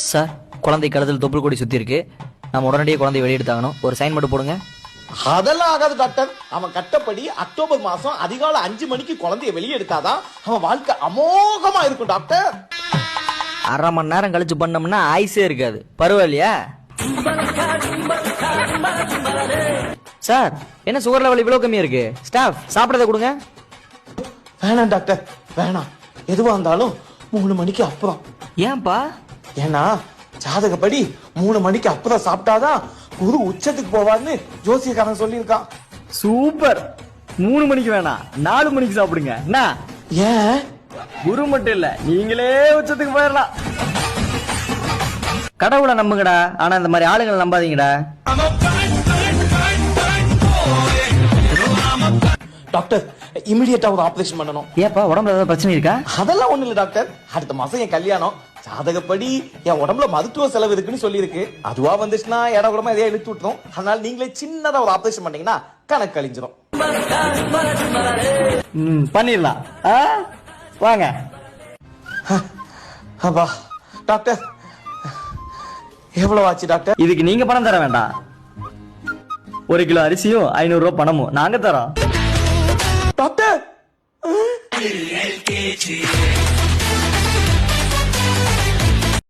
Sir, குழந்தை கழுத்தில் தொப்புள் கொடி சுத்தி இருக்கு. நம்ம உடனடியே குழந்தைய வெளியெடுத்தாகணும். ஒரு சைன் மட்டும் போடுங்க. அதெல்லாம் ஆகாது டாக்டர். அவன் கட்டப்படி அக்டோபர் மாசம் அதிகாலை 5 மணிக்கு குழந்தைய வெளியே எடுத்தாதான் அவன் வாழ்க்கை அமோகமா இருக்கும் டாக்டர். அரை மணி நேரம் கழிச்சு பண்ணோம்னா ஆயுசே இருக்காது. பரவாயில்லையா சார்? என்ன சுகர் லெவல் இவ்வளவு கம்மியா இருக்கு? ஸ்டாஃப் சாப்பிடறத கொடுங்க. வேணாம் டாக்டர், வேணாம். எதுவா இருந்தாலும் 3 மணிக்கு அப்புறம். ஏன்பா? ஏன்னா ஜாதகப்படி 3 மணிக்கு அப்புறம் சாப்பிட்டாதான் குரு உச்சத்துக்கு போவார்னு ஜோசியக்காரன் சொல்லியிருக்கான். சூப்பர். 3 மணிக்கு வேணாம், 4 மணிக்கு சாப்பிடுங்க. என்ன? ஏன்? குரு மட்டும் இல்ல, நீங்களே உச்சத்துக்கு போயிடலாம். கடவுளை நம்புங்கடா, ஆனா இந்த மாதிரி ஆளுங்களை நம்பாதீங்கடா. டாக்டர், இமிடியேட்டா ஒரு ஆபரேஷன் பண்ணணும். ஏப்பா, உடம்புல ஏதாவது பிரச்சனை இருக்கா? அதெல்லாம் ஒண்ணு இல்ல டாக்டர். அடுத்த மாசம் என் கல்யாணம். ஜாதகப்படி என் உடம்புல மருத்துவ செலவு இருக்குன்னு சொல்லி இருக்கு. அதுவா வந்துச்சுன்னா இட உடம்பு எதையா இழுத்து விட்டுரும். அதனால நீங்களே சின்னதா ஒரு ஆபரேஷன் பண்ணீங்கன்னா கணக்கு கழிஞ்சிரும். பண்ணிடலாம். வாங்க. அப்பா டாக்டர், எவ்வளவு ஆச்சு டாக்டர்? இதுக்கு நீங்க பணம் தர வேண்டாம். 1 கிலோ அரிசியும் 500 ரூபாய் பணமும் நாங்க தரோம். டாக்டர்